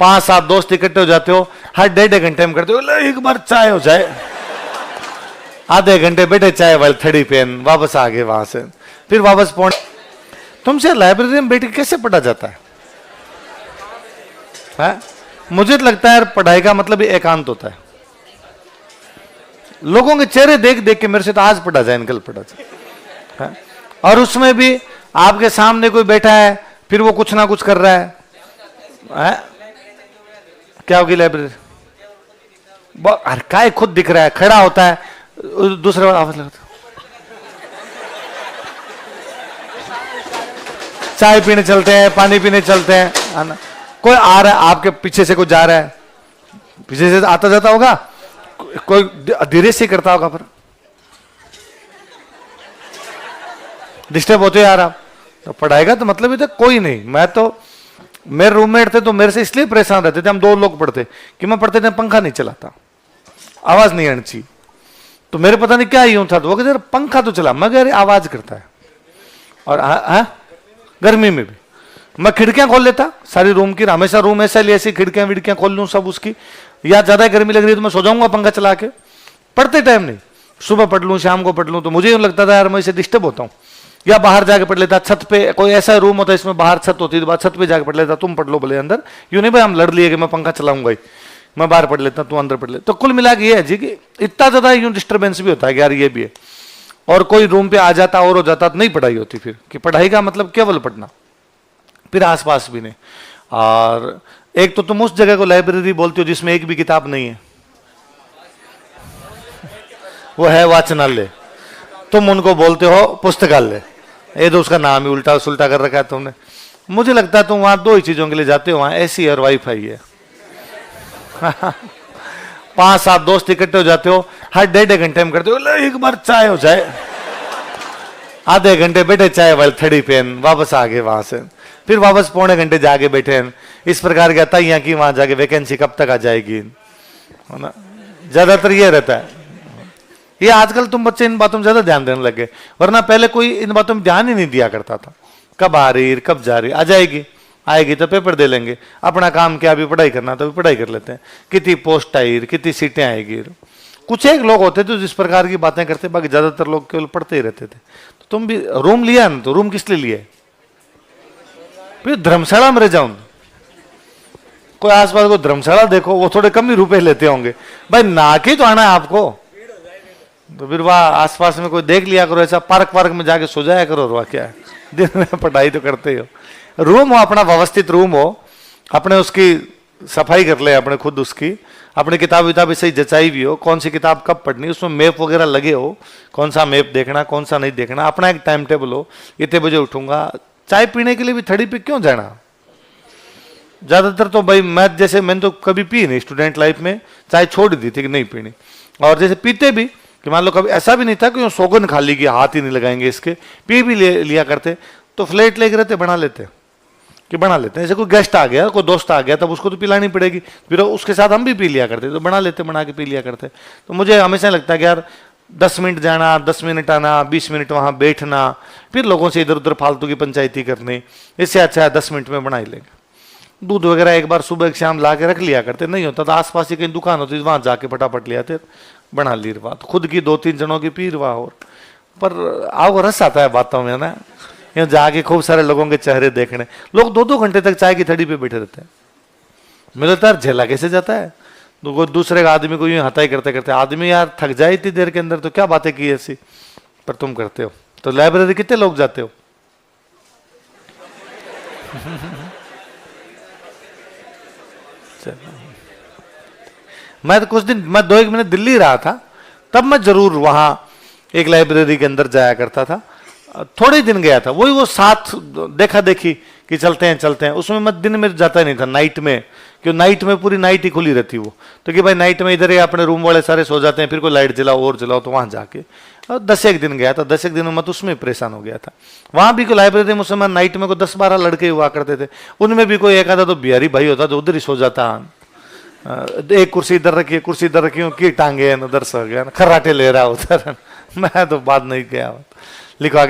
5-7 दोस्त इकट्ठे हो जाते हो, हर 1.5 घंटे में करते हो एक बार चाय हो जाए, आधे घंटे बैठे चाय वाली थड़ी पेन, वापस आ गए वहां से, फिर वापस पहुंच। तुमसे लाइब्रेरी में बैठ के कैसे पढ़ा जाता है? मुझे तो लगता है पढ़ाई का मतलब ही एकांत होता है। लोगों के चेहरे देख देख के मेरे से तो आज पढ़ा जाए, निकल पढ़ा जाए। और उसमें भी आपके सामने कोई बैठा है, फिर वो कुछ ना कुछ कर रहा है। क्या होगी लाइब्रेरी? काय खुद दिख रहा है, खड़ा होता है, दूसरे बार आवाज लगाता, चाय पीने चलते हैं, पानी पीने चलते हैं, कोई आ रहा है आपके पीछे से, कोई जा रहा है, पीछे से आता जाता होगा, कोई धीरे से करता होगा, पर डिस्टर्ब होते यार आप। तो पढ़ाई का तो मतलब ही था कोई नहीं। मैं तो, मेरे रूममेट थे तो मेरे से इसलिए परेशान रहते थे, हम 2 लोग पढ़ते कि मैं पढ़ते थे पंखा नहीं चलाता, आवाज नहीं आनी चाहिए। तो मेरे पता नहीं क्या यूं था, तो वो कहते पंखा तो चला, मगर आवाज करता है। और गर्मी में भी मैं खिड़कियां खोल लेता सारी रूम की, हमेशा रूम ऐसा लिए ऐसी खिड़कियां विड़कियां खोल लूं सब उसकी, या ज्यादा गर्मी लग रही है तो मैं सो जाऊंगा पंखा चला के। पढ़ते टाइम नहीं, सुबह पढ़ लूं शाम को पढ़ लूं, तो मुझे यूं लगता था यार मैं इसे डिस्टर्ब होता हूं। या बाहर जाके पढ़ लेता, छत पे कोई ऐसा रूम होता है इसमें बाहर छत होती है, तो छत पे जाके पढ़ लेता, तुम पढ़ लो बोले अंदर, यूं नहीं भाई हम लड़ लिए कि मैं पंखा चलाऊंगा ही, मैं बाहर पढ़ लेता तू अंदर पढ़ ले। तो कुल मिला के ये है जी कि इतना ज्यादा यूं डिस्टर्बेंस भी होता है कि यार ये भी है। और कोई रूम पे आ जाता और हो जाता तो नहीं पढ़ाई होती फिर, कि पढ़ाई का मतलब केवल पढ़ना, फिर आसपास भी नहीं। और एक तो तुम उस जगह को लाइब्रेरी बोलते हो जिसमें एक भी किताब नहीं है, वो है वाचनालय, तुम उनको बोलते हो पुस्तकालय। ये तो उसका नाम ही उल्टा सुल्टा कर रखा है तुमने। मुझे लगता है तुम वहां 2 ही चीजों के लिए जाते हो, वहां एसी और वाईफाई है। 5-7 दोस्त इकट्ठे हो जाते हो, हर 1.5 घंटे में करते हो एक बार चाय हो जाए, आधे घंटे बैठे चाय वाली थड़ी पेन, वापस आ गए वहां से, फिर वापस पौने घंटे जाके बैठे हैं। इस प्रकार की तैयां की वहां जाके वैकेंसी कब तक आ जाएगी, है ना? ज्यादातर ये रहता है। ये आजकल तुम बच्चे इन बातों में ज्यादा ध्यान देने लगे, वरना पहले कोई इन बातों में ध्यान ही नहीं दिया करता था। कब आ रही, कब जा रही, आ जाएगी, आएगी तो पेपर दे लेंगे, अपना काम क्या, अभी पढ़ाई करना तो अभी पढ़ाई कर लेते हैं, कितनी पोस्ट आई, कितनी सीटें आएगी। कुछ एक लोग होते थे जिस प्रकार की बातें करते, बाकी ज्यादातर लोग केवल पढ़ते ही रहते थे। तो तुम भी रूम लिया ना, तो रूम किस लिए लिया? फिर धर्मशाला में रह जाऊं, कोई आसपास को धर्मशाला देखो, वो थोड़े कम ही रुपए लेते होंगे भाई, ना के तो आना है आपको। तो फिर वह आसपास में कोई देख लिया करो, ऐसा पार्क में जाके सो जाया करो, वह क्या है, दिन में पढ़ाई तो करते हो। रूम हो अपना, व्यवस्थित रूम हो, अपने उसकी सफाई कर ले अपने खुद, उसकी अपनी किताब विताब सही जचाई भी हो, कौन सी किताब कब पढ़नी, उसमें मैप वगैरह लगे हो, कौन सा मैप देखना कौन सा नहीं देखना, अपना एक टाइम टेबल हो, इतने बजे उठूंगा। चाय पीने के लिए भी थड़ी पे क्यों जाना? ज्यादातर तो भाई मैंने तो कभी पी नहीं स्टूडेंट लाइफ में, चाय छोड़ दी थी कि नहीं पीनी। और जैसे पीते भी कि मान लो कभी ऐसा भी नहीं था कि सौगन खा ली कि हाथ ही नहीं लगाएंगे इसके, पी भी लिया करते, तो फ्लेट लेके रहते, बना लेते कि बना लेते हैं। जैसे कोई गेस्ट आ गया, कोई दोस्त आ गया, तब उसको तो पिलानी पड़ेगी, फिर उसके साथ हम भी पी लिया करते, तो बना लेते, बना के पी लिया करते। तो मुझे हमेशा लगता है कि यार 10 मिनट जाना, 10 मिनट आना, 20 मिनट वहां बैठना, फिर लोगों से इधर उधर फालतू की पंचायती करनी, इससे अच्छा है 10 मिनट में बना ही लेंगे। दूध वगैरह एक बार सुबह शाम ला के रख लिया करते, नहीं होता तो आसपास ही कहीं दुकान होती, वहां जाके फटाफट ले आते, बना ली रवा, तो खुद की 2-3 जनों की पी रवा। और पर आओ रस आता है बातों में ना, यहाँ जाके खूब सारे लोगों के चेहरे देखने, लोग 2-2 घंटे तक चाय की थड़ी पे बैठे रहते हैं। मिलता तो यार झेला कैसे जाता है, तो दूसरे आदमी को यूं हताई करते करते आदमी यार थक जाए इतनी देर के अंदर, तो क्या बातें की ऐसी, पर तुम करते हो। तो लाइब्रेरी कितने लोग जाते हो? मैं तो कुछ दिन, मैं 2-1 महीने दिल्ली रहा था, तब मैं जरूर वहां एक लाइब्रेरी के अंदर जाया करता था। थोड़े दिन गया था, वही वो साथ देखा देखी कि चलते हैं, उसमें मैं दिन में जाता ही नहीं था, नाइट में, क्यों नाइट में पूरी नाइट ही खुली रहती वो, तो कि भाई नाइट में इधर ही अपने रूम वाले सारे सो जाते हैं, फिर कोई लाइट जलाओ और जलाओ, तो वहां जाके 10-1 दिन गया था। 10-1 दिन में मैं तो उसमें परेशान हो गया था। वहां भी कोई लाइब्रेरी में नाइट में कोई 10-12 लड़के हुआ करते थे, उनमें भी कोई एक आधा तो बिहारी भाई होता जो उधर ही सो जाता, एक कुर्सी इधर रखी, कुर्सी इधर रखी, की टांगे उधर सो गया, खर्राटे ले रहा उधर। मैं तो बात नहीं किया, लिखवा